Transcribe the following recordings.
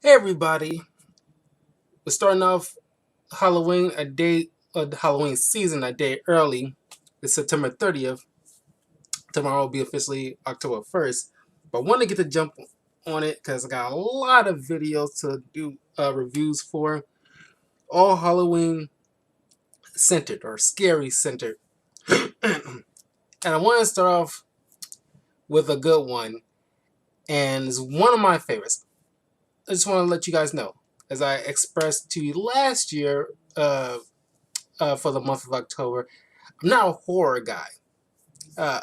Hey everybody, we're starting off Halloween a day, the Halloween season a day early. It's September 30th. Tomorrow will be officially October 1st. But I want to get to jump on it because I got a lot of videos to do reviews for. All Halloween centered or scary centered. And I want to start off with a good one. And it's one of my favorites. I just want to let you guys know, as I expressed to you last year, for the month of October. I'm not a horror guy, uh,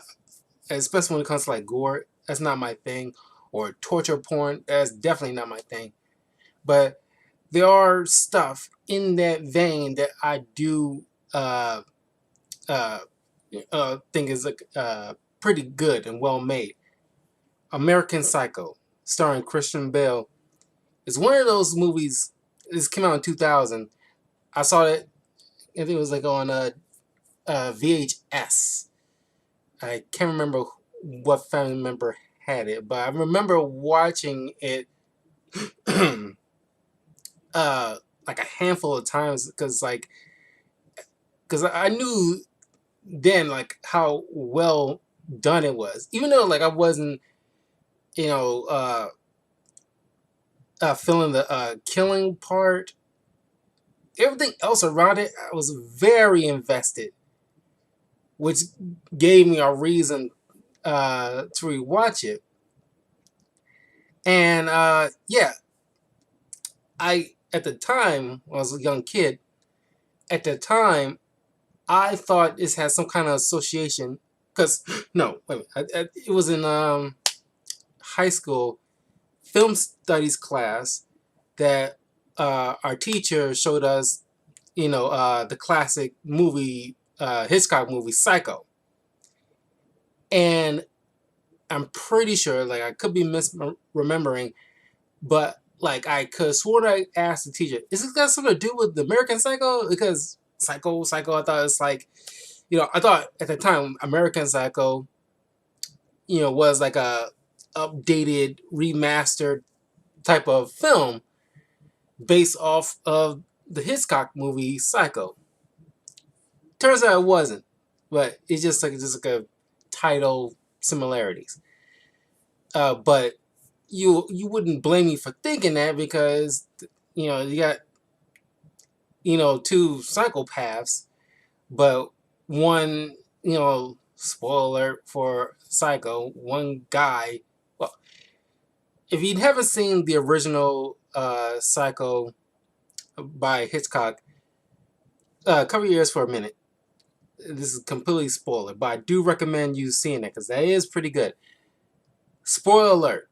especially when it comes to like gore. That's not my thing, or torture porn. That's definitely not my thing. But there are stuff in that vein that I do uh, uh, think is pretty good and well made. American Psycho, starring Christian Bale, is one of those movies. This came out in 2000. I saw it. I think it was like on VHS. I can't remember what family member had it, but I remember watching it uh, like a handful of times because I knew then like how well done it was, even though like I wasn't you know uh, feeling the killing part. Everything else around it, I was very invested, which gave me a reason to rewatch it. And yeah, I at the time when I was a young kid, at the time I thought this had some kind of association because no, wait a minute, it was in high school film studies class that our teacher showed us, the classic movie, Hitchcock movie Psycho, and I'm pretty sure, like I could be misremembering, but like I could sworn I asked the teacher, "Is this got something to do with the American Psycho?" Because Psycho, I thought it's like, I thought at the time American Psycho, was like a updated, remastered type of film based off of the Hitchcock movie Psycho. Turns out it wasn't, but it's just like a title similarities. But you wouldn't blame me for thinking that because you got two psychopaths, but one spoiler alert for Psycho, one guy. Well, if you haven't seen the original Psycho by Hitchcock, cover your ears for a minute. This is completely spoiler, but I do recommend you seeing it because that is pretty good. Spoiler alert.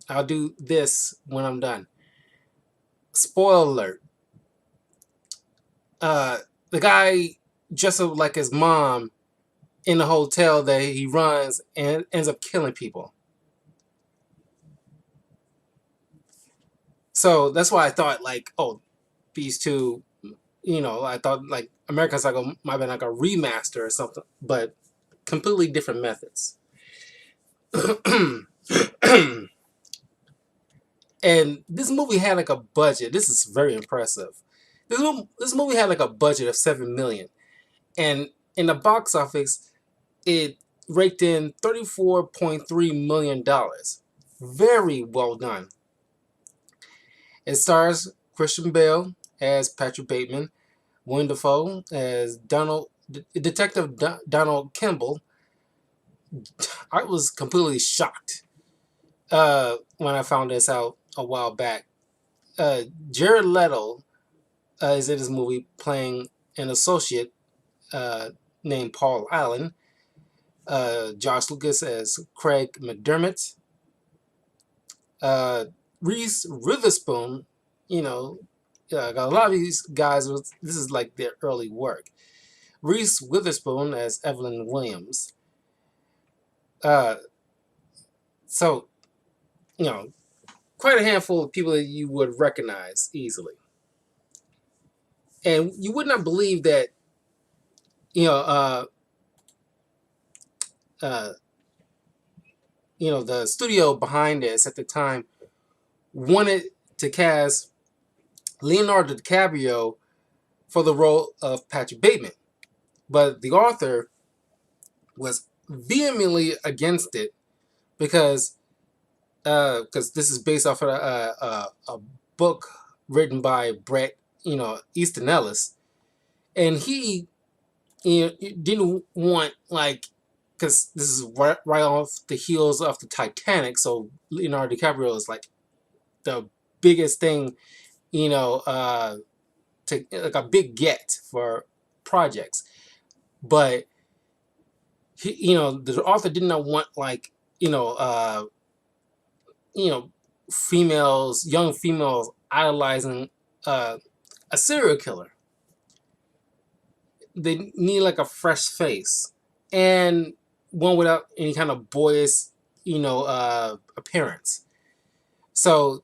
I'll do this when I'm done. Spoiler alert. Uh, the guy dressed up like his mom in the hotel that he runs and ends up killing people. So that's why I thought like, oh, these two, I thought like American Psycho might have been like a remaster or something, but completely different methods. And this movie had like a budget. This is very impressive. This movie had like a budget of 7 million, and in the box office, it raked in $34.3 million. Very well done. It stars Christian Bale as Patrick Bateman, Willem Dafoe as Detective Donald Kimball. I was completely shocked when I found this out a while back. Uh, Jared Leto is in this movie playing an associate uh, named Paul Allen. Josh Lucas as Craig McDermott. Uh, Reese Witherspoon, a lot of these guys, this is like their early work. Reese Witherspoon as Evelyn Williams. Uh, so, you know, quite a handful of people that you would recognize easily. And you would not believe that, you know, uh, uh, the studio behind this at the time wanted to cast Leonardo DiCaprio for the role of Patrick Bateman, but the author was vehemently against it because this is based off of a book written by Bret Easton Ellis, and he didn't want like because this is right off the heels of the Titanic, so Leonardo DiCaprio is like the biggest thing, to like a big get for projects, but the author did not want like you know females, young females idolizing uh, a serial killer. They need like a fresh face and one without any kind of boyish, appearance. So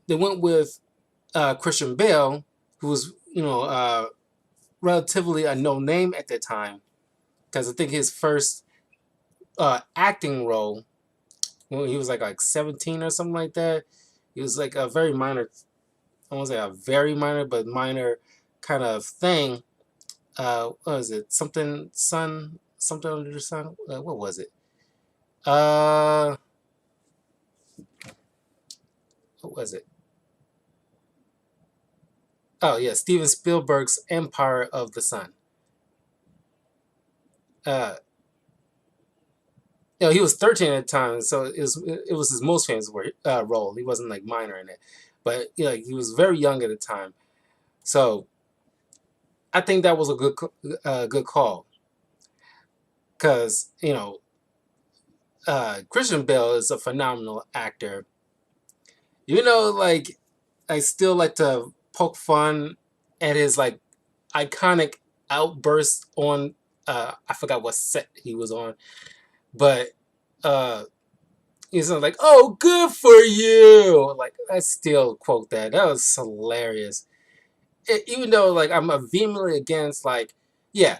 they went with Christian Bale, who was, relatively a no name at that time, because I think his first acting role when he was like 17 or something like that. He was like a very minor, I won't say a very minor, but minor kind of thing. What was it? Something under the sun. What was it? What was it? Oh yeah, Steven Spielberg's Empire of the Sun. Uh, he was 13 at the time, so it was his most famous role. He wasn't like minor in it, but he was very young at the time. So I think that was a good call, because Christian Bale is a phenomenal actor. Like I still like to poke fun at his like iconic outburst on I forgot what set he was on, but uh he's like, "Oh, good for you!" Like I still quote that. That was hilarious. Even though like I'm vehemently against like, yeah,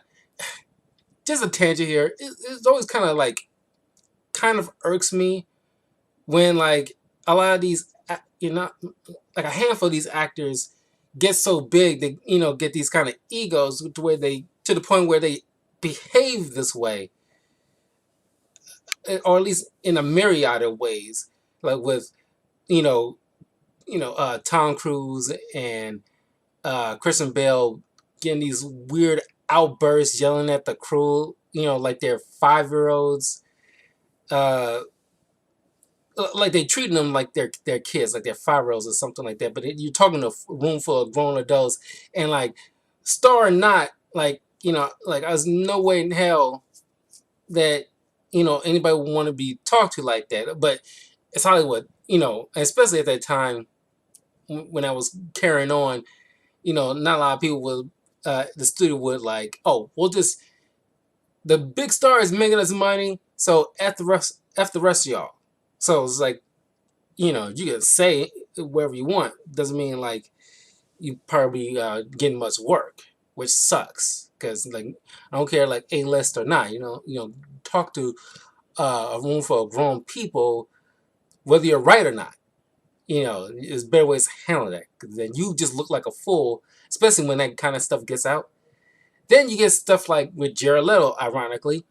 just a tangent here. It's always kind of irks me when like a lot of these like a handful of these actors get so big they get these kind of egos to the point where they behave this way, or at least in a myriad of ways, like with you know Tom Cruise and Christian Bale getting these weird outbursts yelling at the crew, like they're 5-year olds, like they treating them like they're kids, like they're 5-year olds or something like that. But you're talking to a room full of grown adults, and like star or not, like like I was no way in hell that anybody would want to be talked to like that. But it's Hollywood, especially at that time when I was carrying on. Not a lot of people would. The studio would like, oh, we'll just the big star is making us money, so f the rest of y'all. So it's like you can say wherever you want. Doesn't mean like you probably getting much work, which sucks. Because like I don't care like A-list or not. Talk to a room full of grown people, whether you're right or not. There's better ways to handle that. Because then you just look like a fool, especially when that kind of stuff gets out. Then you get stuff like with Jared Leto, ironically,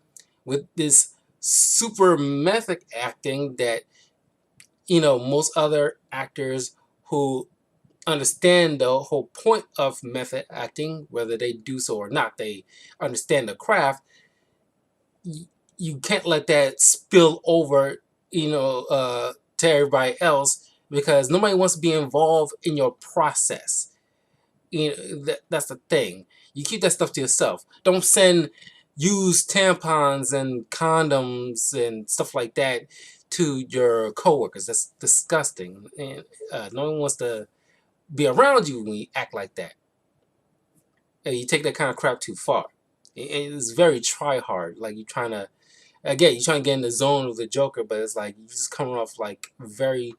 with this super method acting that most other actors who understand the whole point of method acting, whether they do so or not, they understand the craft. You can't let that spill over, to everybody else, because nobody wants to be involved in your process. That's the thing. You keep that stuff to yourself. Don't send used tampons and condoms and stuff like that to your coworkers. That's disgusting, and no one wants to be around you when you act like that. You take that kind of crap too far. It's very try hard. Like you're trying to get in the zone of the Joker, but it's like you're just coming off like very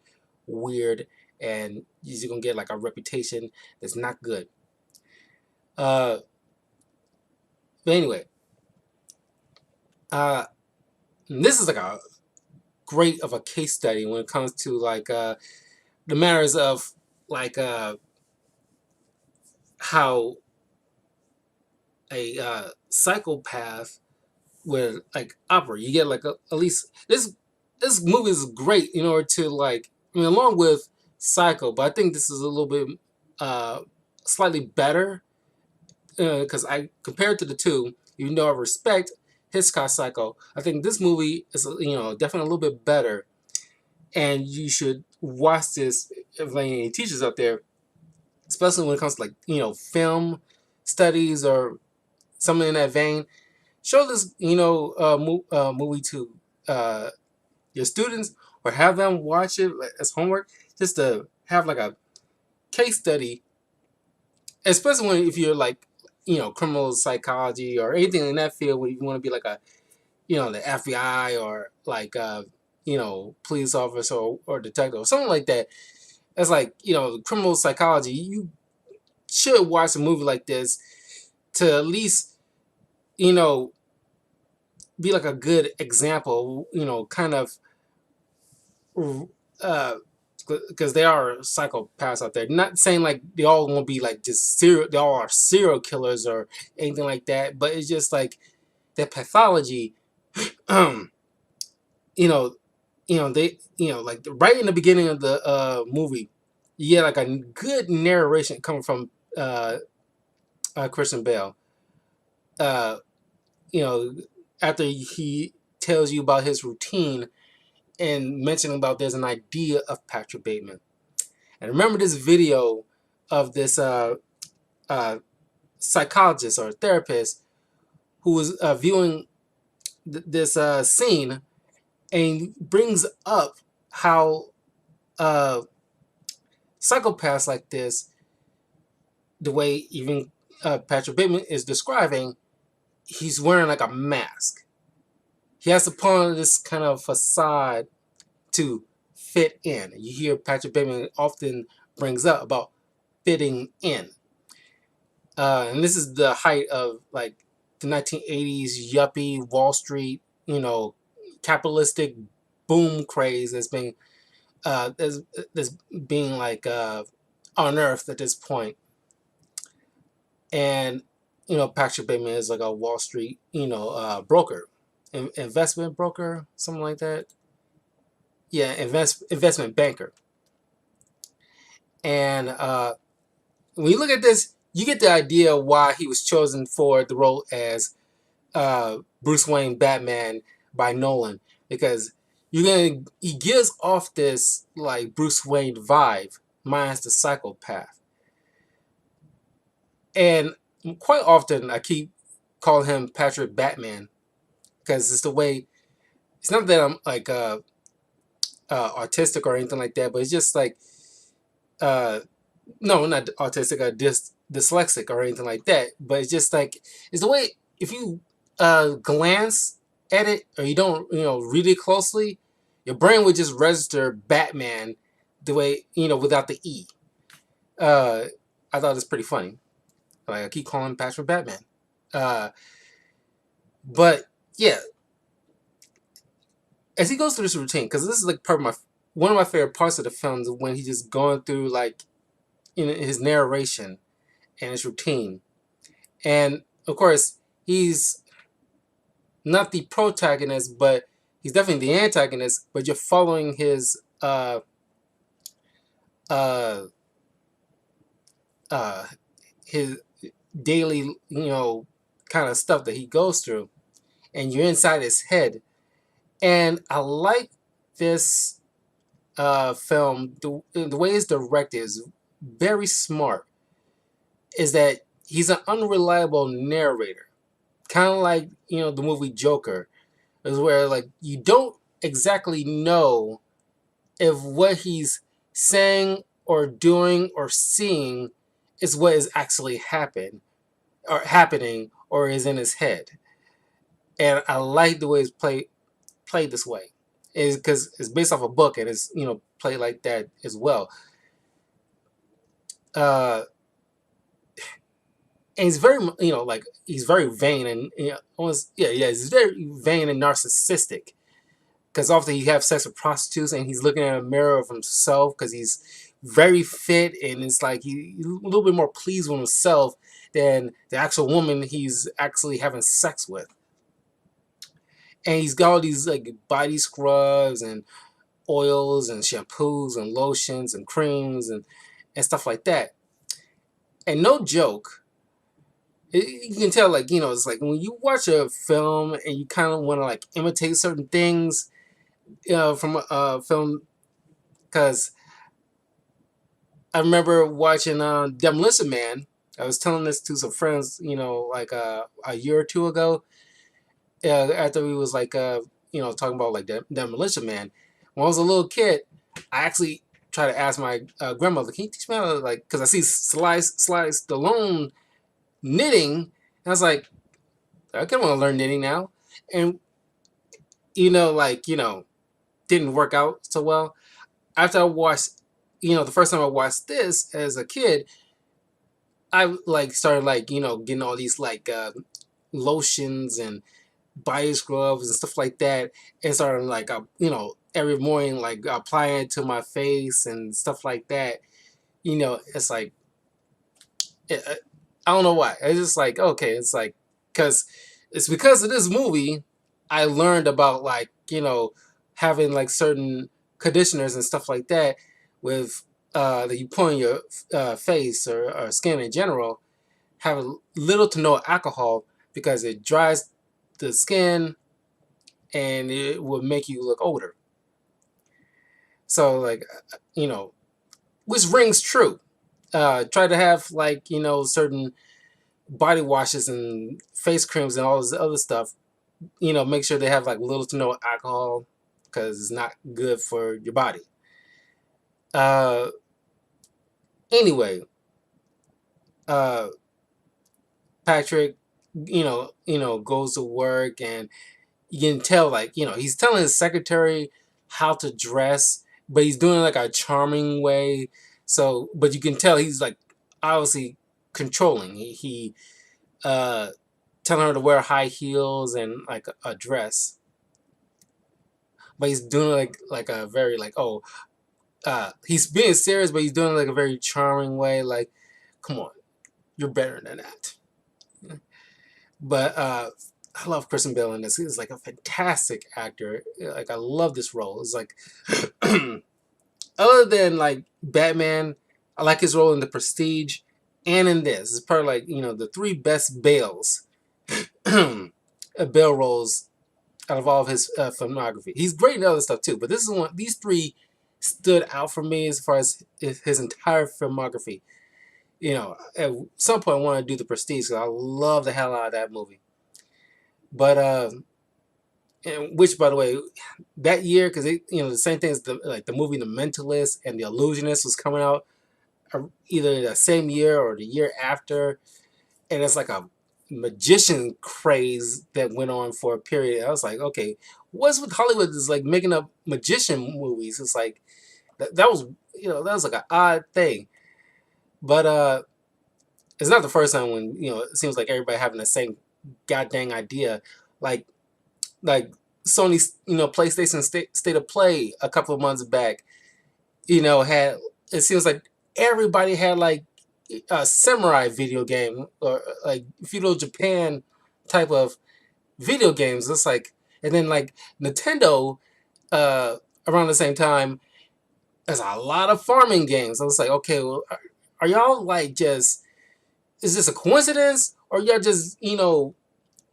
weird, and you're just gonna get like a reputation that's not good. Uh, but anyway, this is like a great of a case study when it comes to like the matters of like how a psychopath would like operate. You get like at least this movie is great in order to like, I mean, along with Psycho, but I think this is a little bit uh slightly better because I compared to the two, even though I respect Hitchcock Psycho, I think this movie is definitely a little bit better, and you should watch this if any teachers out there, especially when it comes to like film studies or something in that vein. Show this movie to your students or have them watch it as homework, just to have like a case study, especially when if you're like criminal psychology or anything in that field where you want to be like a the FBI or like police officer or detective or something like that. That's like criminal psychology. You should watch a movie like this to at least you know be like a good example. Kind of uh because there are psychopaths out there. Not saying like they all won't be like just they all are serial killers or anything like that, but it's just like the pathology. um, you know, they like right in the beginning of the movie, you get like a good narration coming from Christian Bale. Uh, you know, after he tells you about his routine and mentioning about there's an idea of Patrick Bateman. And remember this video of this uh, psychologist or therapist who was viewing this scene and brings up how uh, psychopaths like this, the way even Patrick Bateman is describing, he's wearing like a mask. He has to put on this kind of facade to fit in. You hear Patrick Bateman often brings up about fitting in. And this is the height of like the 1980s yuppie Wall Street, capitalistic boom craze that's being like unearthed at this point. And Patrick Bateman is like a Wall Street broker, investment broker, something like that. Yeah, investment banker. And when you look at this, you get the idea why he was chosen for the role as Bruce Wayne Batman by Nolan, because he gives off this like Bruce Wayne vibe minus the psychopath. And quite often I keep calling him Patrick Batman because it's the way, it's not that I'm like autistic or anything like that, but it's just like uh no, not autistic or dyslexic or anything like that, but it's just like it's the way, if you glance at it or you don't read it closely, your brain would just register Batman the way without the E. I thought it's pretty funny. Like I keep calling Patrick Batman. But yeah, as he goes through this routine, because this is like part of one of my favorite parts of the film is when he's just going through like his narration and his routine, and of course he's not the protagonist, but he's definitely the antagonist. But you're following his uh, his daily kind of stuff that he goes through, and you're inside his head. And I like this film. The way it's directed is very smart. Is that he's an unreliable narrator, kind of like the movie Joker, is where like you don't exactly know if what he's saying or doing or seeing is what is actually happening or is in his head. And I like the way it's played this way, is because it's based off a book and it's played like that as well. Uh, and he's very like he's very vain and almost he's very vain and narcissistic, because often he have sex with prostitutes and he's looking at a mirror of himself because he's very fit, and it's like he's a little bit more pleased with himself than the actual woman he's actually having sex with. And he's got all these like body scrubs and oils and shampoos and lotions and creams and stuff like that. And no joke, you can tell, like, it's like when you watch a film and you kind of want to like imitate certain things from a film. Because I remember watching Demolition Man. I was telling this to some friends, like a year or two ago, after we was like, talking about like Demolition Man. When I was a little kid, I actually tried to ask my grandmother, "Can you teach me how to like?" Because I see Sly Stallone knitting, and I was like, "I kind of want to learn knitting now," and didn't work out so well. After I watched, the first time I watched this as a kid, I like started like getting all these like lotions and body scrubs and stuff like that, and started like every morning like applying it to my face and stuff like that. It's like I don't know why. It's just like okay, it's like because it's because of this movie I learned about like having like certain conditioners and stuff like that with that you put on your face or skin in general have little to no alcohol because it dries the skin and it will make you look older. So like which rings true. Try to have like certain body washes and face creams and all this other stuff. Make sure they have like little to no alcohol because it's not good for your body. Uh, anyway, uh, Patrick, goes to work and you can tell like he's telling his secretary how to dress, but he's doing like a charming way. So, but you can tell he's like obviously controlling. He uh telling her to wear high heels and like a dress, but he's doing like a very like he's being serious, but he's doing like a very charming way. Like, come on, you're better than that. But I love Kristen Bell in this. He's like a fantastic actor. Like I love this role. It's like other than like Batman, I like his role in The Prestige and in this. It's probably like the three best Bales, Bale roles out of all of his filmography. He's great in other stuff too, but this is one. These three stood out for me as far as his entire filmography. At some point I want to do The Prestige because I love the hell out of that movie. But and which by the way, that year because the same thing as the movie The Mentalist and The Illusionist was coming out either the same year or the year after, and it's like a magician craze that went on for a period. I was like, okay, what's with Hollywood is like making up magician movies? It's like that was that was like an odd thing, but it's not the first time when it seems like everybody having the same goddamn idea, like like Sony's PlayStation State of Play a couple of months back, had it seems like everybody had like a samurai video game or like feudal Japan type of video games. It's like, and then like Nintendo around the same time, there's a lot of farming games. I was like, okay, well, are y'all like just is this a coincidence or y'all just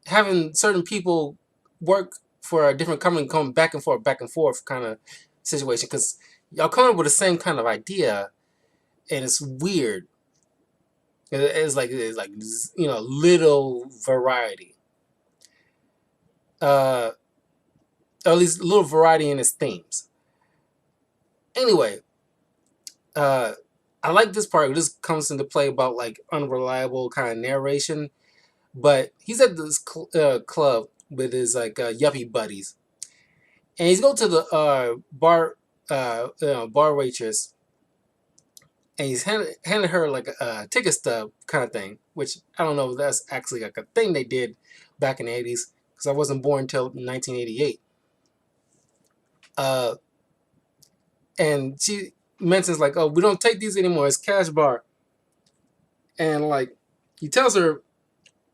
having certain people work for a different company, come back and forth kind of situation? Because y'all come up with the same kind of idea, and it's weird. It's like little variety, uh, or at least little variety in its themes. Anyway, uh, I like this part. This comes into play about like unreliable kind of narration, but he's at this club with his like yuppie buddies, and he's going to the bar waitress, and he's handed her like a ticket stub kind of thing, which I don't know if that's actually like a thing they did back in the 80s because I wasn't born until 1988. Uh, and mentions like, "Oh, we don't take these anymore. It's cash bar," and like he tells her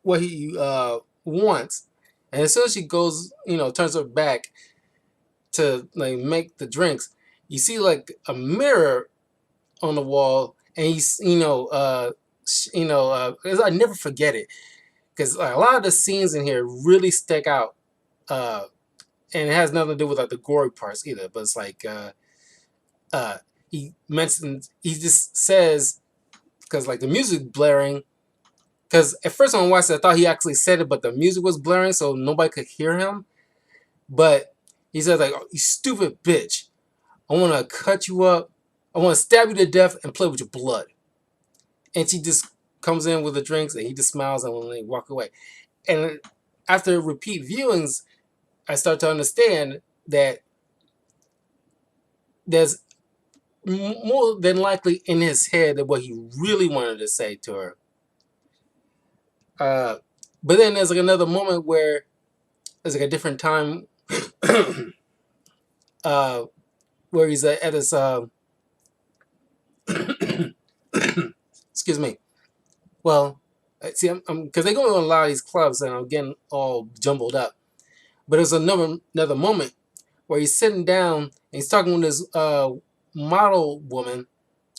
what he wants, and as soon as she goes, turns her back to like make the drinks, you see like a mirror on the wall, and he's I never forget it because like, a lot of the scenes in here really stick out, uh, and it has nothing to do with like the gory parts either. But it's like uh, he just says because like the music blaring. Because at first when I watched it, I thought he actually said it, but the music was blaring, so nobody could hear him. But he said like, "Oh, you stupid bitch! I want to cut you up. I want to stab you to death and play with your blood." And she just comes in with the drinks, and he just smiles and they walk away. And after repeat viewings, I start to understand that there's more than likely in his head that what he really wanted to say to her. Uh, but then there's like another moment where there's like a different time uh, where he's at his excuse me. Well, see, I'm because they go to a lot of these clubs and I'm getting all jumbled up. But there's another moment where he's sitting down and he's talking with this model woman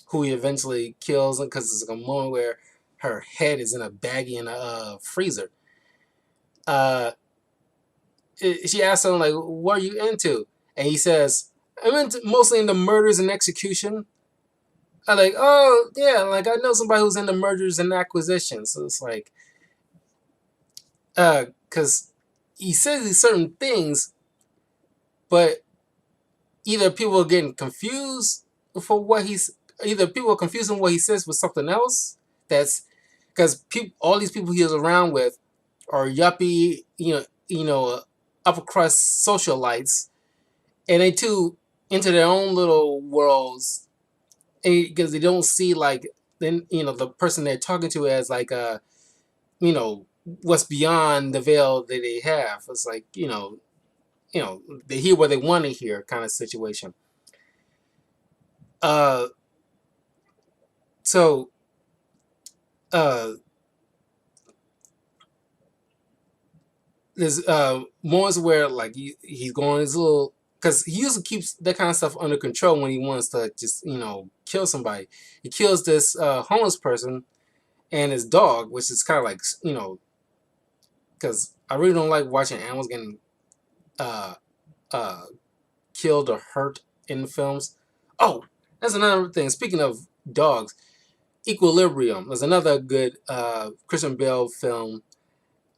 who he eventually kills because it's like a moment where her head is in a baggie in a freezer. Uh, she asks him like, "What are you into?" And he says, "I'm mostly into murders and execution." I'm like, "Oh yeah, like I know somebody who's into mergers and acquisitions." So it's like, because he says these certain things, but either people are getting confused for what he's either people are confusing what he says with something else. That's because all these people he is around with are yuppie, upper crust socialites, and they too into their own little worlds because they don't see like then the person they're talking to as like you know what's beyond the veil that they have. It's like they hear what they want to hear kind of situation. Uh, so uh, there's moments where like he's going his little because he usually keeps that kind of stuff under control when he wants to just kill somebody. He kills this homeless person and his dog, which is kind of like because I really don't like watching animals getting uh, uh, killed or hurt in films. Oh, that's another thing. Speaking of dogs, Equilibrium was another good Christian Bale film.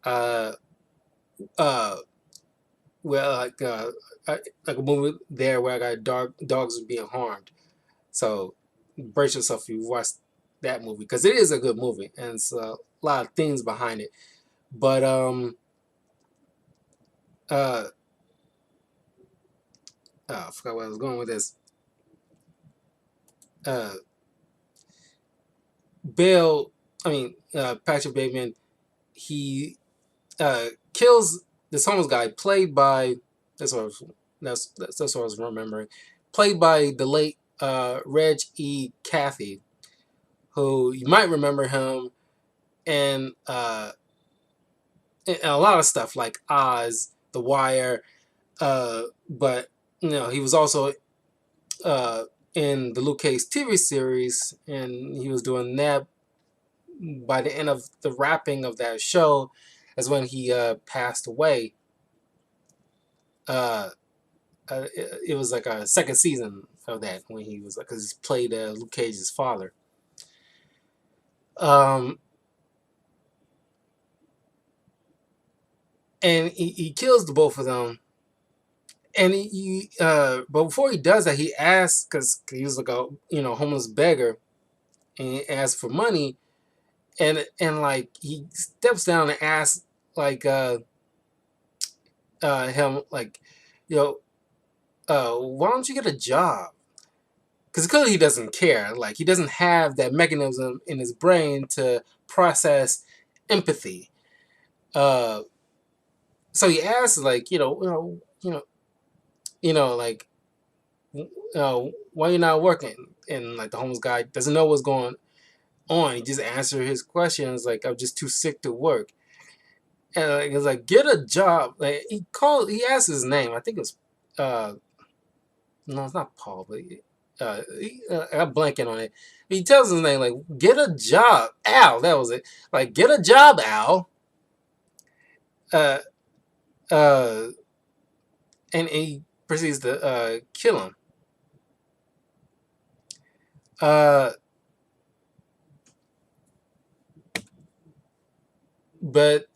Uh, uh, where like a movie there where I got dogs being harmed. So brace yourself if you watch that movie because it is a good movie and it's a lot of things behind it. But uh, I forgot where I was going with this. Uh, Bale, Patrick Bateman, he kills this homeless guy played by that's what I was, that's what I was remembering, played by the late Reg E. Cathey, who you might remember him in a lot of stuff like Oz, The Wire, but he was also uh, in the Luke Cage TV series, and he was doing that. By the end of the wrapping of that show, is when he passed away. Uh, it was like a second season of that when he was because he played Luke Cage's father. Um, and he kills the both of them. And but before he does that, he asks because he was like a homeless beggar, and he asks for money, and like he steps down and asks like him like, you know, why don't you get a job? Because clearly he doesn't care. Like he doesn't have that mechanism in his brain to process empathy. Uh, so he asks like like why you not working? And like the homeless guy doesn't know what's going on. He just answered his questions like, I'm just too sick to work. And like, it's like, get a job. Like he asked his name. I think it was, uh, no, it's not Paul, but I'm blanking on it. He tells his name like, get a job, Al. That was it. Like, get a job, Al. Uh, uh, and he proceeds to kill him. Uh, but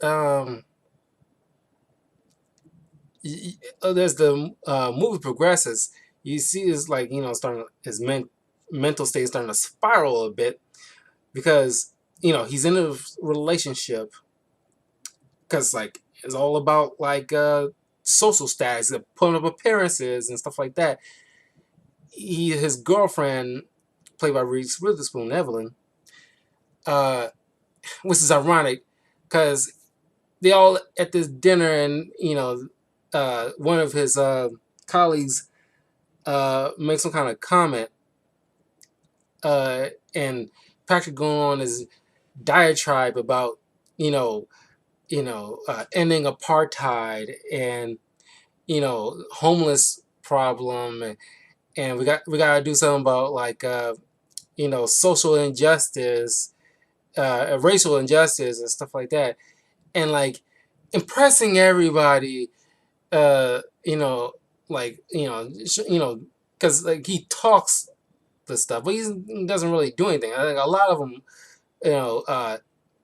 As the movie progresses, you see his like starting his mental state starting to spiral a bit because he's in a relationship because like it's all about like social status, putting up appearances and stuff like that. His girlfriend, played by Reese Witherspoon, Evelyn, uh, which is ironic because they all at this dinner and one of his colleagues make some kind of comment, and Patrick going on his diatribe about you know ending apartheid and homeless problem, and we got to do something about like social injustice, racial injustice and stuff like that, and like impressing everybody, like because like he talks the stuff, but he doesn't really do anything. I think a lot of them,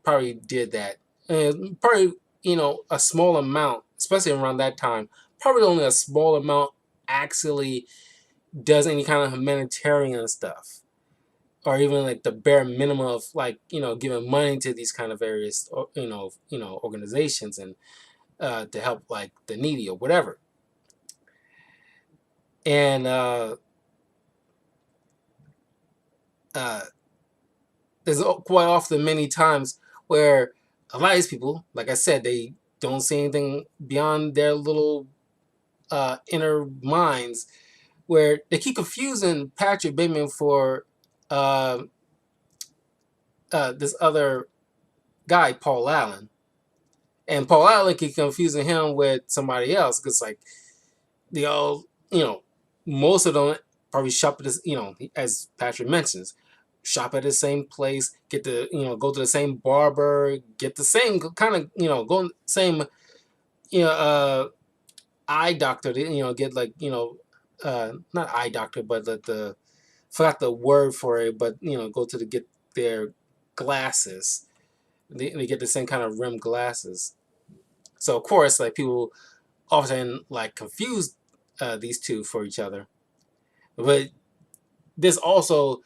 probably did that, and probably a small amount, especially around that time. Probably only a small amount actually does any kind of humanitarian stuff, or even like the bare minimum of like giving money to these kind of various organizations and to help like the needy or whatever. And uh, there's quite often many times where a lot of these people, like I said, they don't see anything beyond their little inner minds, where they keep confusing Patrick Bateman for uh, this other guy, Paul Allen. And Paul Allen keep confusing him with somebody else because, like, they all, most of them probably shop at this, as Patrick mentions, shop at the same place, get the, go to the same barber, get the same kind of, go same, you know, uh, eye doctor, get like, not eye doctor, but the forgot the word for it, but, go to get their glasses. They get the same kind of rim glasses. So, of course, like, people often, like, confuse these two for each other. But this also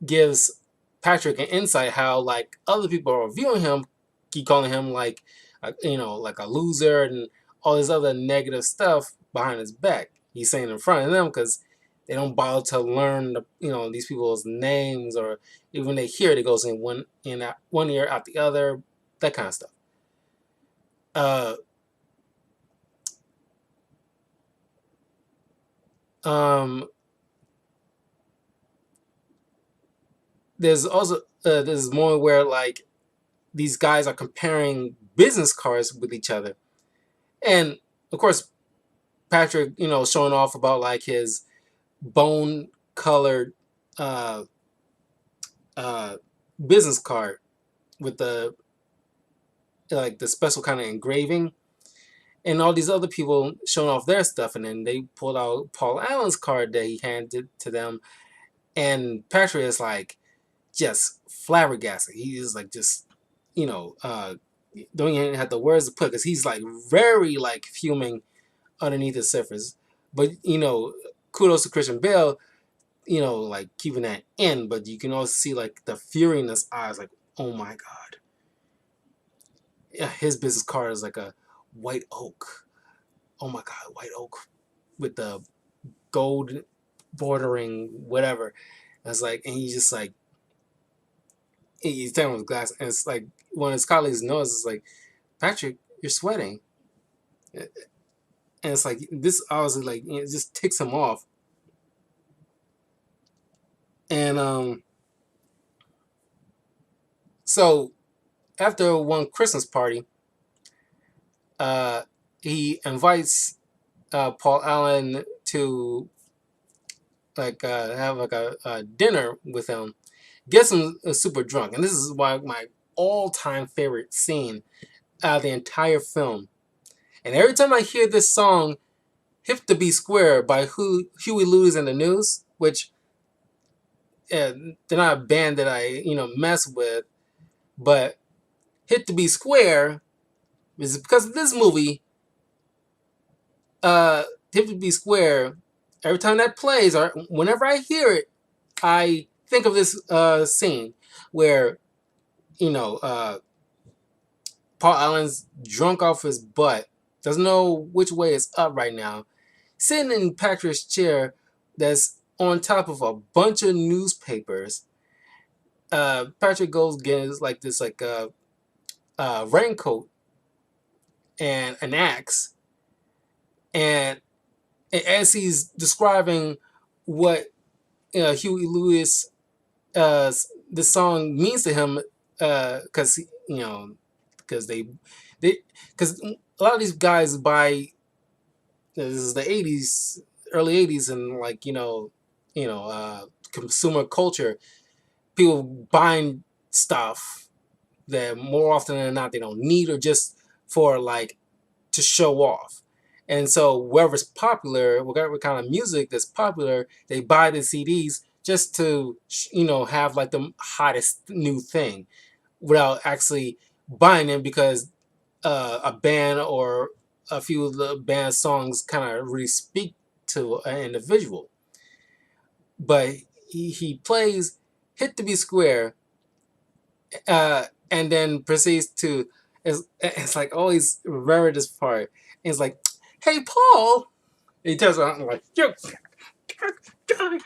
gives Patrick an insight how like other people are viewing him, keep calling him like like a loser and all this other negative stuff behind his back. He's saying in front of them because they don't bother to learn these people's names, or even when they hear it, it goes in out, one ear out the other, that kind of stuff. Uh, um, there's also there's moment where like these guys are comparing business cards with each other. And of course, Patrick, showing off about like his bone colored uh, uh, business card with the like the special kind of engraving, and all these other people showing off their stuff, and then they pulled out Paul Allen's card that he handed to them, and Patrick is like just flabbergasted. He is like just don't even have the words to put because he's like very like fuming underneath the surface. But kudos to Christian Bale, like keeping that in. But you can also see like the fury in his eyes, like, oh my god. Yeah, his business card is like a white oak. Oh my god, white oak with the gold bordering whatever. And it's like, and he's just like, he's telling with glass, and it's like one of his colleagues knows, it's like, Patrick, you're sweating. And it's like this obviously like it just ticks him off. And so after one Christmas party, uh, he invites Paul Allen to have like a dinner with him, gets him super drunk, and this is why my all-time favorite scene out of the entire film. And every time I hear this song, "Hip to Be Square" by Huey Lewis and the News, which they're not a band that I mess with, but "Hip to Be Square" is because of this movie. Uh, "Hip to Be Square." Every time that plays, or whenever I hear it, I think of this scene where you know Paul Allen's drunk off his butt, doesn't know which way it's up right now, sitting in Patrick's chair that's on top of a bunch of newspapers. Patrick goes gets like this raincoat and an axe, and as he's describing what Huey Lewis the song means to him, because because they because a lot of these guys buy, this is the 80s, early 80s, and consumer culture, people buying stuff that more often than not they don't need, or just for like to show off. And so wherever's popular, whatever kind of music that's popular, they buy the CDs just to have like the hottest new thing without actually buying them, because a band or a few of the band songs kind of really speak to an individual. But he plays "Hit to Be Square," and then proceeds to, it's like always remember this part. And it's like, "Hey Paul," and he turns around and like, "Yo, God, God."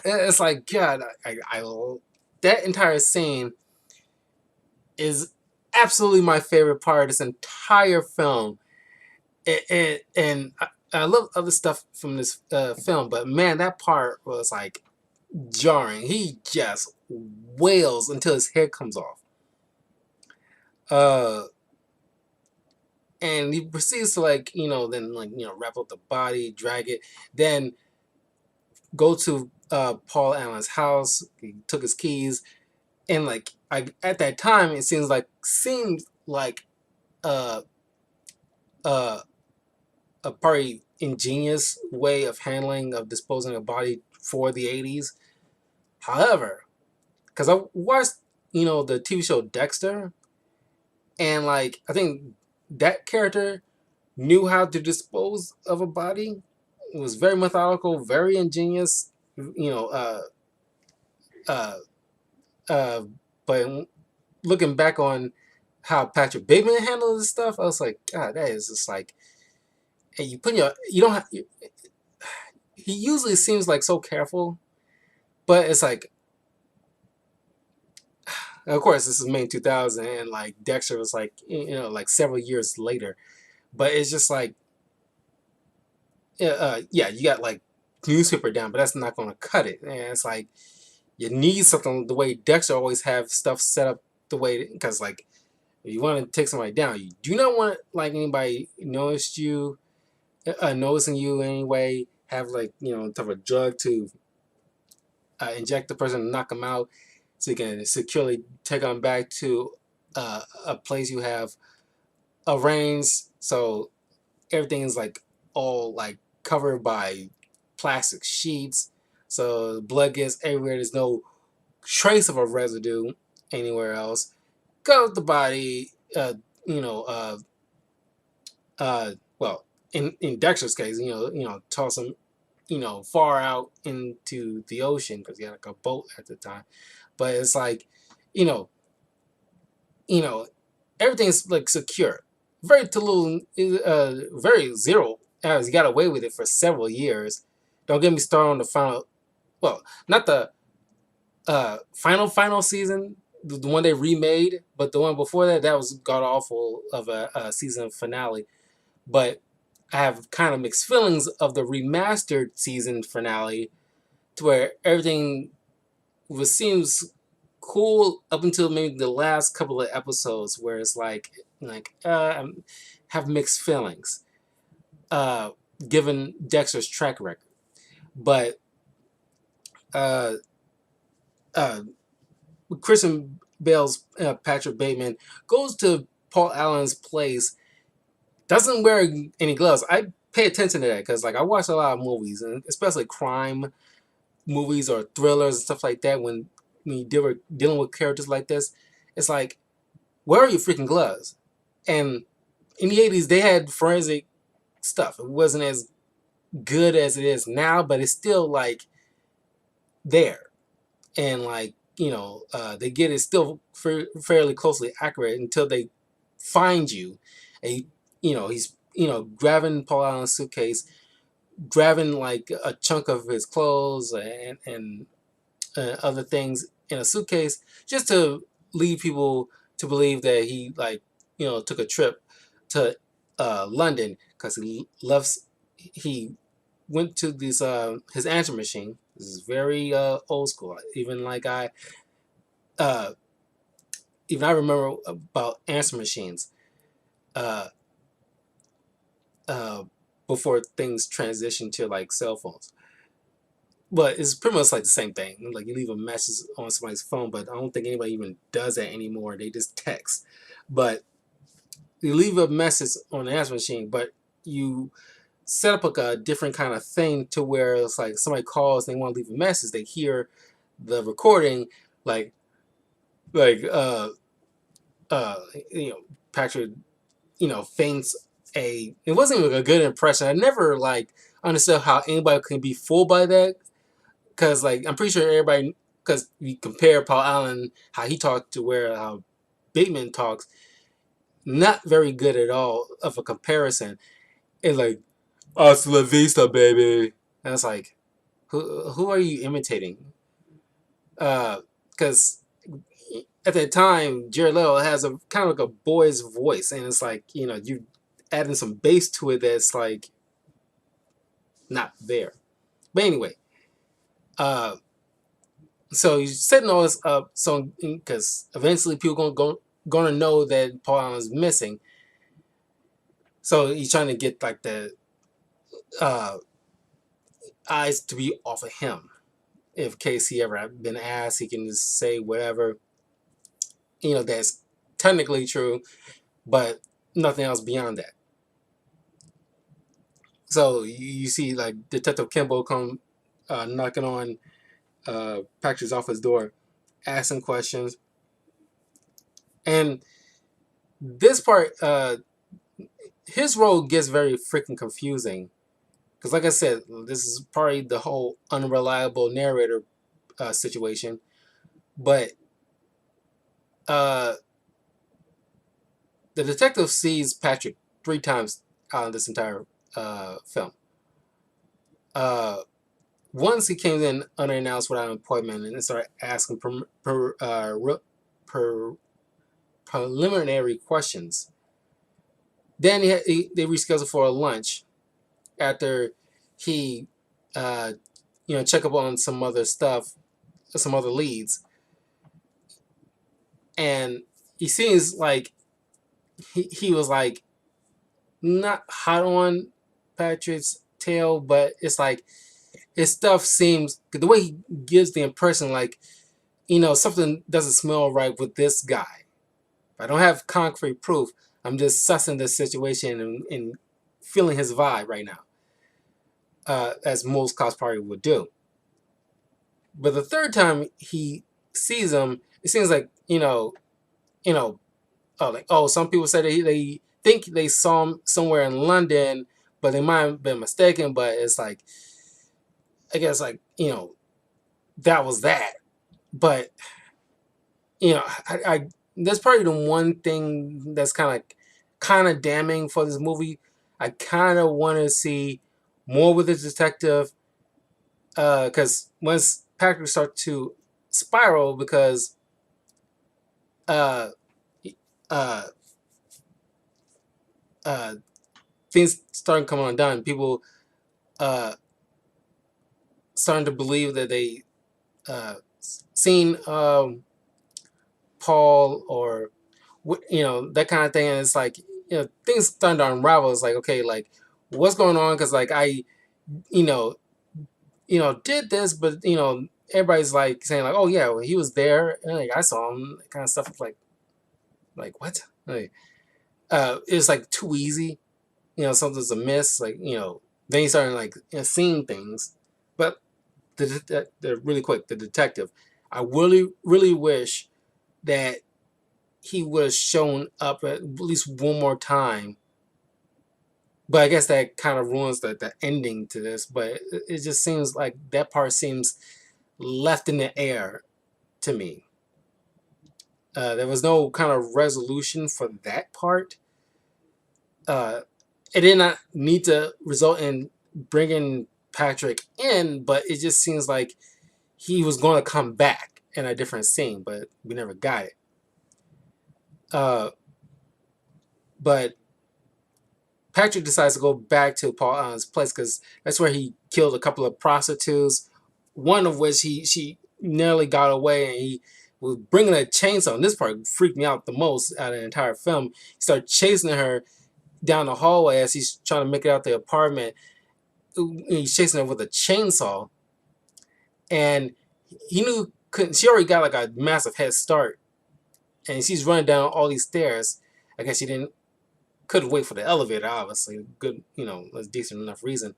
It's like, God, that entire scene is absolutely my favorite part of this entire film. And I love other stuff from this film, but man, that part was like jarring. He just wails until his head comes off. Uh, and he proceeds to then wrap up the body, drag it, then go to Paul Allen's house. He took his keys, and at that time, it seems like uh, uh, a very ingenious way of handling, of disposing of a body for the 80s. However, because I watched the TV show Dexter, and I think that character knew how to dispose of a body. It was very methodical, very ingenious. You know, uh, uh, but looking back on how Patrick Bateman handled this stuff, I was like, God, that is just like, hey, you don't have. He usually seems like so careful, but it's like, of course, this is May 2000, and like Dexter was like, like several years later. But it's just like, yeah, you got like newspaper down, but that's not going to cut it. And it's like, you need something the way Dexter always have stuff set up the way, because like if you want to take somebody down, you do not want like anybody noticing you anyway. Have type of drug to inject the person and knock them out, so you can securely take them back to a place you have arranged, so everything's like all like covered by plastic sheets, so blood gets everywhere. There's no trace of a residue anywhere else. Got the body, you know, well, in Dexter's case, toss him, far out into the ocean, because he had like a boat at the time. But it's like, you know, you know, everything's like secure. Very to little, very zero. As he got away with it for several years. Don't get me started on the final. Well, not the final season, the one they remade, but the one before that, that was god awful of a season finale. But I have kind of mixed feelings of the remastered season finale, to where everything what seems cool up until maybe the last couple of episodes, where it's I have mixed feelings, uh, given Dexter's track record. But uh, uh, Christian Bale's Patrick Bateman goes to Paul Allen's place, doesn't wear any gloves. I pay attention to that because I watch a lot of movies, and especially crime movies or thrillers and stuff like that. When you dealing with characters like this, it's like, where are your freaking gloves? And in the 80s, they had forensic stuff. It wasn't as good as it is now, but it's still there. And they get it still fairly closely accurate until they find you. And he's grabbing Paul Allen's suitcase, grabbing a chunk of his clothes and other things in a suitcase, just to lead people to believe that he took a trip to London, because he went to this his answering machine. This is very old school. Uh, even I remember about answer machines uh, uh, before things transitioned to cell phones. But it's pretty much the same thing. You leave a message on somebody's phone, but I don't think anybody even does that anymore. They just text. But you leave a message on the answer machine, but you set up a different kind of thing to where it's somebody calls, they want to leave a message, they hear the recording, like like uh uh Patrick feigns it wasn't even a good impression. I never understood how anybody can be fooled by that, because I'm pretty sure everybody, because we compare Paul Allen, how he talked, to where how Bateman talks, not very good at all of a comparison. It's hasta la vista, baby. And it's who are you imitating? Because at that time, Jared Leto has a kind of a boy's voice, and it's you adding some bass to it that's not there. But anyway, uh, so he's setting all this up, so because eventually people gonna know that Paul Allen's missing. So he's trying to get the uh, eyes to be off of him. If case he ever been asked, he can just say whatever. That's technically true, but nothing else beyond that. So you see Detective Kimball come knocking on Patrick's office door, asking questions, and this part, his role gets very freaking confusing, because like I said, this is probably the whole unreliable narrator situation. But uh, the detective sees Patrick 3 times out of this entire film. Once he came in unannounced without an appointment and started asking preliminary questions. Then they rescheduled for a lunch after he, check up on some other stuff, some other leads, and he seems like he was not hot on Patrick's tail, but it's his stuff seems, the way he gives the impression something doesn't smell right with this guy. I don't have concrete proof. I'm just sussing the situation and feeling his vibe right now, as most cops probably would do. But the third time he sees him, it seems some people say that they think they saw him somewhere in London, but they might have been mistaken. But it's I guess that was that. But I that's probably the one thing that's kind of damning for this movie. I kind of want to see more with the detective, because once Patrick starts to spiral, because uh, uh, uh, things starting to come undone, people uh, starting to believe that they seen Paul or that kind of thing, and it's like things starting to unravel. It's like, okay, like what's going on? Because like I you know did this, but everybody's like saying like, oh yeah, well, he was there, and like I saw him, kind of stuff. Like what? Like it's like too easy. Something's amiss. Like then he started like seeing things, but the really quick, the detective. I really really wish that he would have shown up at least one more time. But I guess that kind of ruins the ending to this. But it just seems like that part seems left in the air to me. There was no kind of resolution for that part. Uh, it did not need to result in bringing Patrick in, but it just seems like he was going to come back in a different scene, but we never got it. But Patrick decides to go back to Paul Allen's place because that's where he killed a couple of prostitutes, one of which she nearly got away, and he was bringing a chainsaw. And this part freaked me out the most out of the entire film. He started chasing her down the hallway as he's trying to make it out the apartment. He's chasing her with a chainsaw, and he knew she already got like a massive head start, and she's running down all these stairs. I guess she couldn't wait for the elevator, obviously. Good, that's decent enough reason.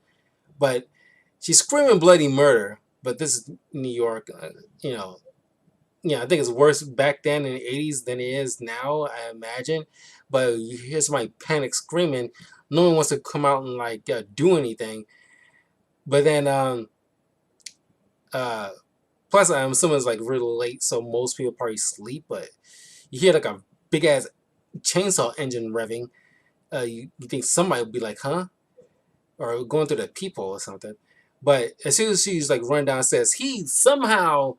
But she's screaming bloody murder. But this is New York, I think it's worse back then in the 80s than it is now, I imagine. But you hear somebody panic screaming, no one wants to come out and like do anything. But then, plus I'm assuming it's like really late, so most people probably sleep. But you hear like a big ass chainsaw engine revving. You think somebody would be like, huh? Or going through the people or something. But as soon as she's like running downstairs, he somehow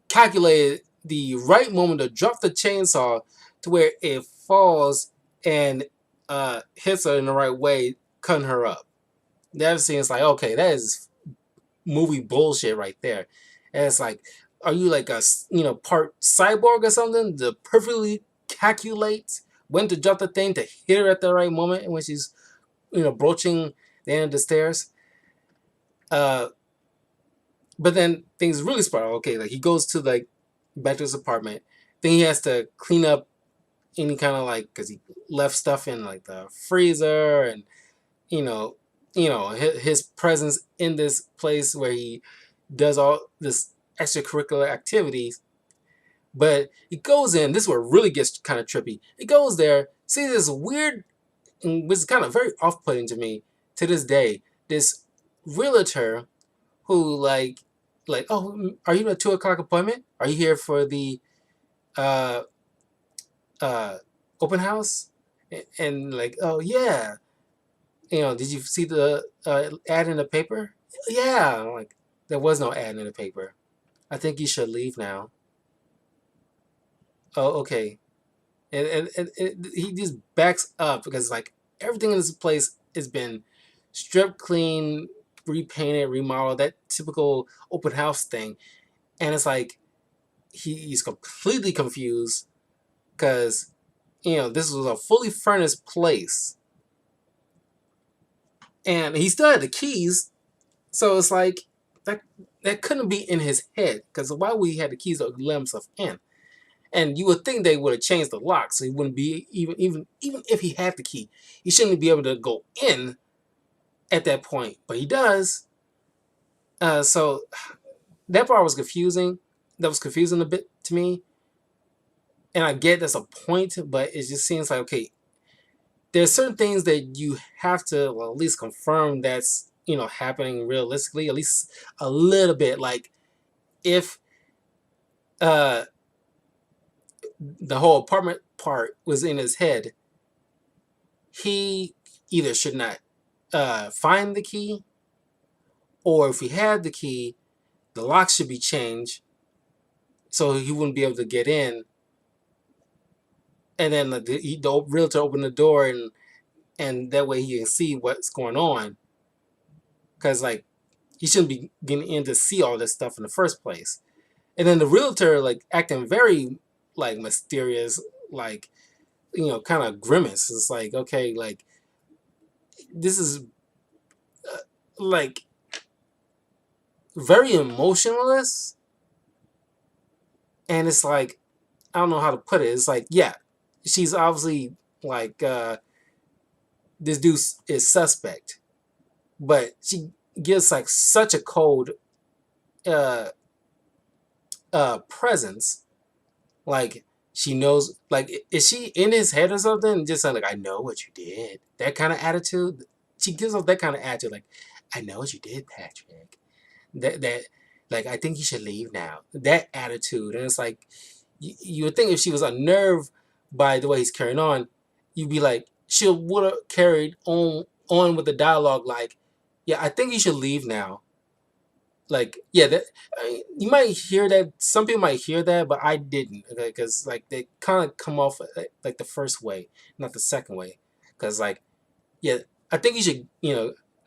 calculated the right moment to drop the chainsaw to where it falls and hits her in the right way, cutting her up. That seems like, okay, that is movie bullshit right there. And it's like, are you like a part cyborg or something to perfectly calculate when to drop the thing to hit her at the right moment when she's broaching the end of the stairs? But then things really spiral. Okay, like he goes to like back to his apartment. Then he has to clean up any kind of like because he left stuff in like the freezer, and you know, his presence in this place where he does all this extracurricular activities. But he goes in. This is where it really gets kind of trippy. He goes there, sees this weird, which is kind of very off-putting to me to this day. This realtor who oh, are you at 2 o'clock appointment? Are you here for the uh open house? And like, oh yeah, did you see the ad in the paper? Yeah. I'm like, there was no ad in the paper. I think you should leave now. Oh, okay. And he just backs up because like everything in this place has been stripped clean, repainted, remodeled, that typical open house thing. And it's like he's completely confused because this was a fully furnished place, and he still had the keys. So it's like that couldn't be in his head because why would he have the keys to let himself in? And you would think they would have changed the lock so he wouldn't be even if he had the key, he shouldn't be able to go in at that point. But he does. So that part was confusing. That was confusing a bit to me. And I get that's a point, but it just seems like, okay, there's certain things that you have to at least confirm that's happening realistically, at least a little bit. Like if uh the whole apartment part was in his head, he either should not find the key, or if he had the key, the lock should be changed so he wouldn't be able to get in. And then the realtor opened the door, and that way he can see what's going on. Because like he shouldn't be getting in to see all this stuff in the first place. And then the realtor like acting very like mysterious, like kind of grimace. It's like, okay, like this is uh, like very emotionless, and it's like I don't know how to put it. It's like, yeah, she's obviously like this dude is suspect, but she gives like such a cold uh presence. Like she knows, like is she in his head or something? Just like, I know what you did. That kind of attitude. She gives off that kind of attitude, like, I know what you did, Patrick. That like, I think you should leave now. That attitude. And it's like you would think if she was unnerved by the way he's carrying on, you'd be like, she would have carried on with the dialogue like, yeah, I think you should leave now. Like, yeah, that I mean, you might hear that. Some people might hear that, but I didn't, because like they kind of come off like the first way, not the second way. Because like, yeah, I think you should,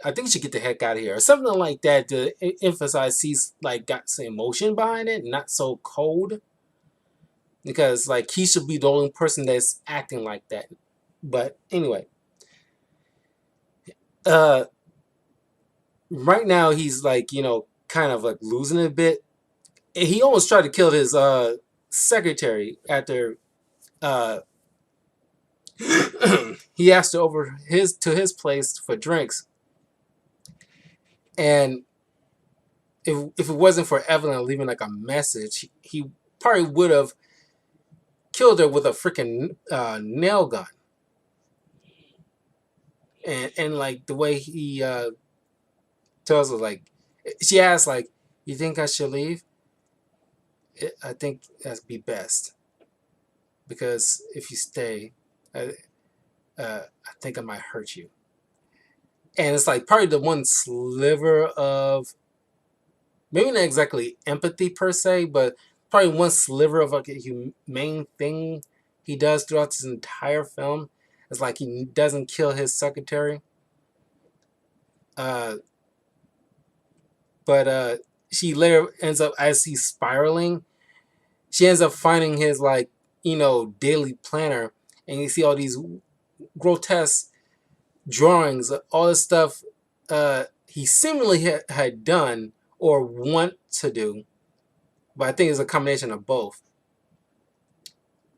I think you should get the heck out of here, or something like that to emphasize he's like got some emotion behind it, not so cold. Because like he should be the only person that's acting like that. But anyway, uh, right now he's like kind of like losing it a bit. And he almost tried to kill his secretary after uh, he asked her over his place for drinks, and if it wasn't for Evelyn leaving like a message, he probably would have killed her with a freaking nail gun. And like the way he tells her, like, she asks like, "You think I should leave?" I think that'd be best, because if you stay, I, I think I might hurt you. And it's like probably the one sliver of, maybe not exactly empathy per se, but probably one sliver of like a humane thing he does throughout this entire film. It's like he doesn't kill his secretary. Uh, but she later ends up, as he's spiraling, she ends up finding his like daily planner, and you see all these grotesque drawings, all this stuff he seemingly had done or want to do, but I think it's a combination of both.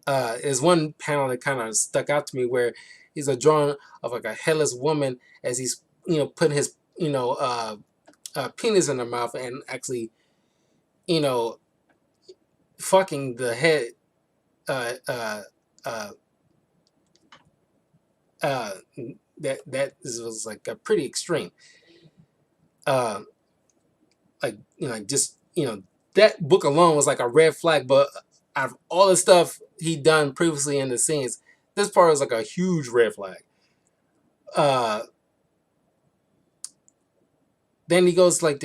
There's one panel that kind of stuck out to me where he's a drawing of like a headless woman as he's putting his penis in her mouth and actually you know fucking the head uh, uh, uh, uh, was like a pretty extreme. Uh, like just that book alone was like a red flag. But out of all the stuff he'd done previously in the scenes, this part was like a huge red flag. Uh, then he goes like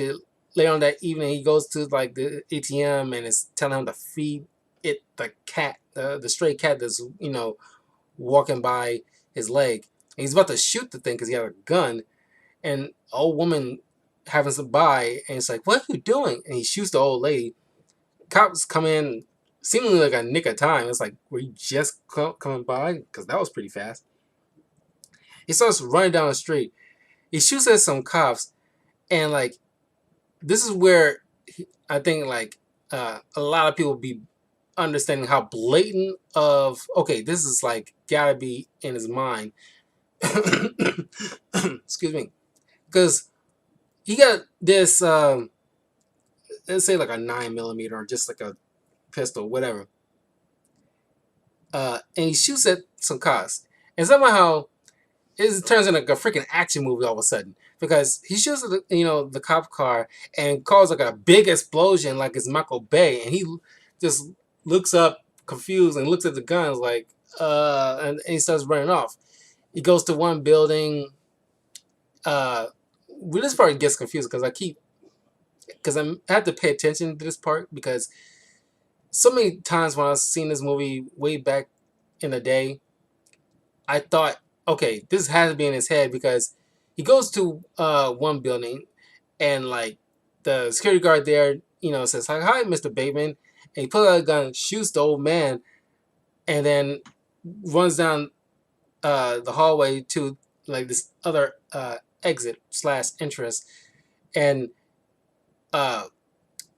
later on that evening, he goes to like the ATM and it's telling him to feed it the cat, the stray cat that's walking by his leg. And he's about to shoot the thing because he had a gun, and an old woman happens to by, and it's like, "What are you doing?" And he shoots the old lady. Cops come in, seemingly like a nick of time. It's like, were you just coming by? Because that was pretty fast. He starts running down the street. He shoots at some cops, and like this is where I think like a lot of people be understanding how blatant of, okay, this is like gotta be in his mind. Excuse me, because he got this let's say like a 9mm or just like a pistol, whatever. And he shoots at some cops, and somehow it turns into like a freaking action movie all of a sudden, because he shoots at the cop car and causes like a big explosion like it's Michael Bay, and he just looks up confused and looks at the guns like and he starts running off. He goes to one building. Well, this part gets confused because I have to pay attention to this part, because so many times when I've seen this movie way back in the day, I thought, okay, this has to be in his head, because he goes to one building, and like the security guard there, says like, "Hi, Mr. Bateman," and he pulls out a gun, shoots the old man, and then runs down the hallway to like this other exit slash entrance, and uh,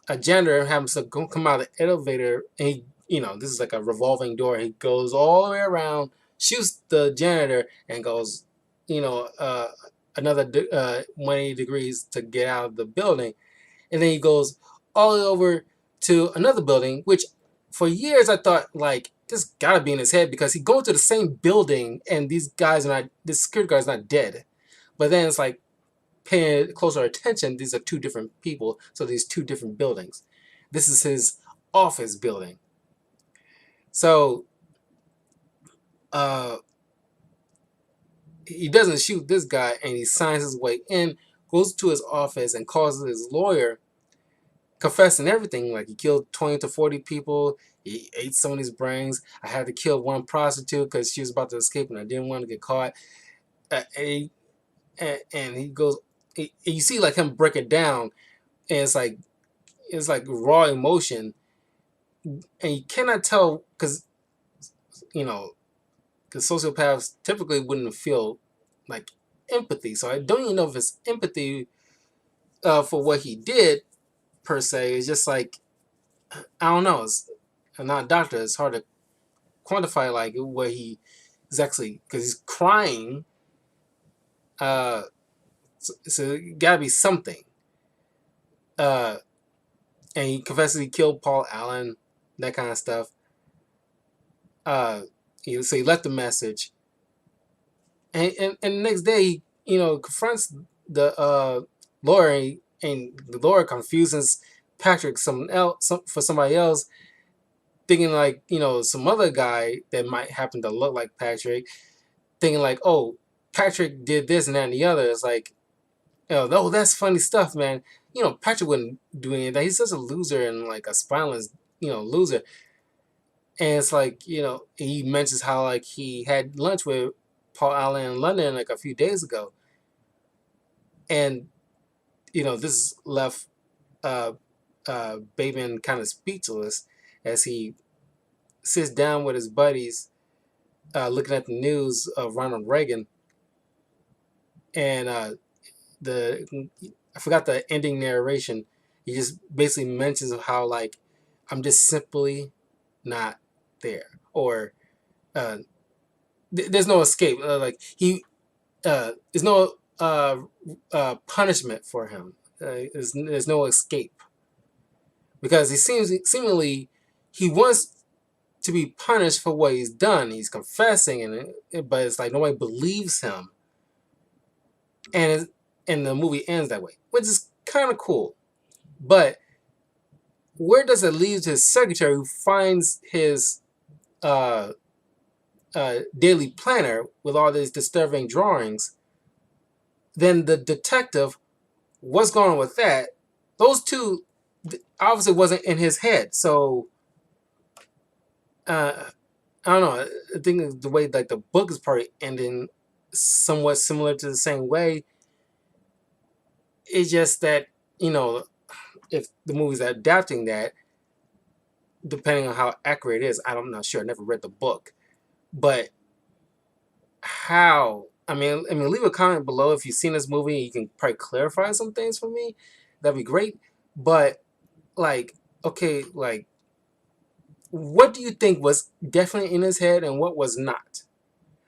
a janitor happens to come out of the elevator, and this is like a revolving door. He goes all the way around, shoots the janitor, and goes, another 180 degrees to get out of the building, and then he goes all the way over to another building, which for years I thought like this gotta be in his head because he goes to the same building and these guys are not, this security guard's not dead, but then it's like paying closer attention, these are two different people, so these two different buildings. This is his office building. So uh, he doesn't shoot this guy, and he signs his way in, goes to his office, and calls his lawyer, confessing everything. Like he killed 20 to 40 people. He ate somebody's brains. I had to kill one prostitute because she was about to escape, and I didn't want to get caught. And he goes, you see like him break it down, and it's like raw emotion, and you cannot tell because sociopaths typically wouldn't feel like empathy. So I don't even know if it's empathy for what he did per se. It's just like I don't know. I'm not a doctor. It's hard to quantify like what he is actually because he's crying. So it gotta be something. And he confesses he killed Paul Allen, that kind of stuff. So he left a message, and the next day, confronts the lawyer, and the lawyer confuses Patrick for somebody else, thinking like some other guy that might happen to look like Patrick, thinking like, oh, Patrick did this and that and the other. It's like, oh, that's funny stuff, man. Patrick wouldn't do any of that. He's such a loser and like a spineless, loser. And it's like, he mentions how like he had lunch with Paul Allen in London like a few days ago. And, this left Bateman kind of speechless as he sits down with his buddies looking at the news of Ronald Reagan. And I forgot the ending narration. He just basically mentions how like, I'm just simply not there. Or there's no escape. Like there's no punishment for him. There's no escape because seemingly he wants to be punished for what he's done. He's confessing, but it's like nobody believes him, and the movie ends that way, which is kind of cool. But where does it leave his secretary, who finds his daily planner with all these disturbing drawings? Then the detective, what's going on with that? Those two obviously wasn't in his head. So I don't know. I think the way like the book is probably ending somewhat similar to the same way. It's just that if the movie's adapting that, depending on how accurate it is, I'm not sure. I never read the book, but how? I mean, leave a comment below if you've seen this movie. You can probably clarify some things for me. That'd be great. But like, okay, like, what do you think was definitely in his head and what was not?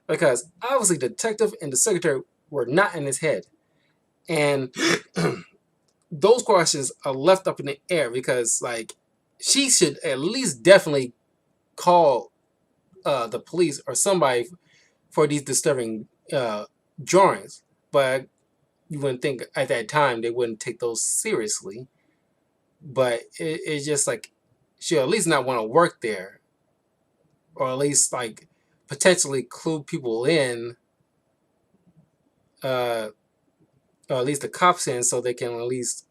Because obviously, the detective and the secretary were not in his head, and those questions are left up in the air because, like, she should at least definitely call the police or somebody for these disturbing drawings. But you wouldn't think at that time they wouldn't take those seriously. But it's just like she'll at least not want to work there, or at least like potentially clue people in, or at least the cops in, so they can at least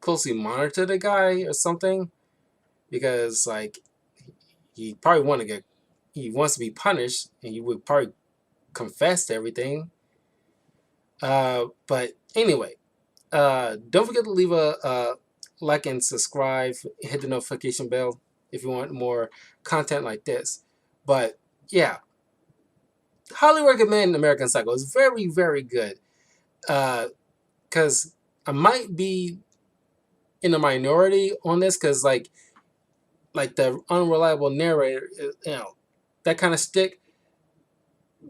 closely monitor the guy or something. Because like he probably he wants to be punished, and he would probably confess to everything. But anyway, don't forget to leave a like and subscribe, hit the notification bell if you want more content like this. But yeah, highly recommend American Psycho. It's very, very good. Because I might be in a minority on this, because like the unreliable narrator, that kind of stick.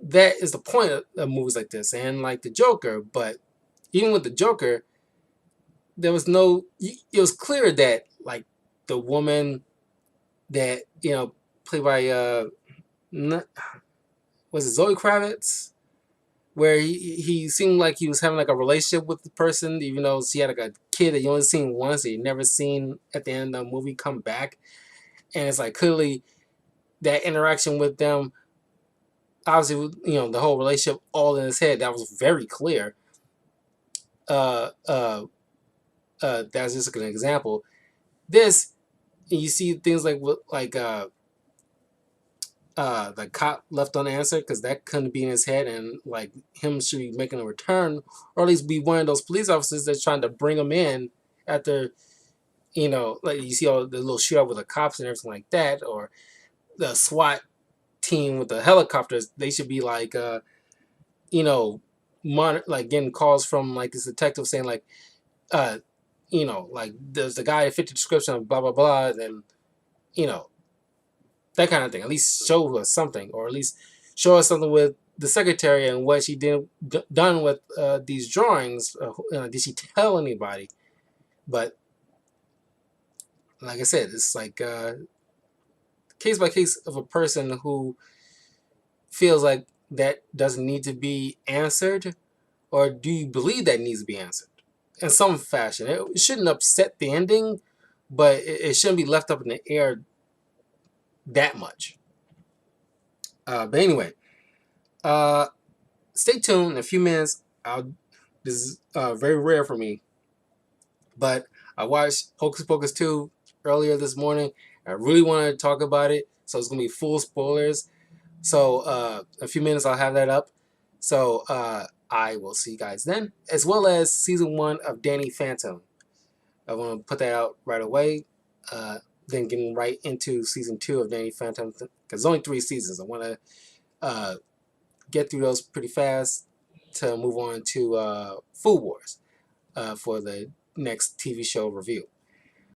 That is the point of movies like this, and like the Joker. But even with the Joker, there was no. It was clear that like the woman that played by was it Zoe Kravitz, where he seemed like he was having like a relationship with the person, even though she had like a kid that you only seen once, that you never seen at the end of the movie come back, and it's like clearly that interaction with them, obviously, the whole relationship all in his head. That was very clear. Uh, uh, that's just an example. This, you see things like the cop left unanswered because that couldn't be in his head, and like him should be making a return, or at least be one of those police officers that's trying to bring him in after, like you see all the little shootout with the cops and everything like that, or the SWAT team with the helicopters. They should be like, like getting calls from like this detective saying like, like there's the guy that fit the description of blah blah blah, and you know that kind of thing. At least show us something, or at least show us something with the secretary and what she done with these drawings. Did she tell anybody? But like I said, it's like case by case of a person who feels like that doesn't need to be answered, or do you believe that needs to be answered in some fashion? It shouldn't upset the ending, but it shouldn't be left up in the air that much. But anyway, stay tuned. In a few minutes, this is very rare for me, but I watched Hocus Pocus 2 earlier this morning. I really wanted to talk about it, so it's going to be full spoilers. So a few minutes, I'll have that up. So I will see you guys then, as well as season 1 of Danny Phantom. I want to put that out right away. Then getting right into season 2 of Danny Phantom, because there's only 3 seasons. I want to get through those pretty fast to move on to Food Wars for the next TV show review.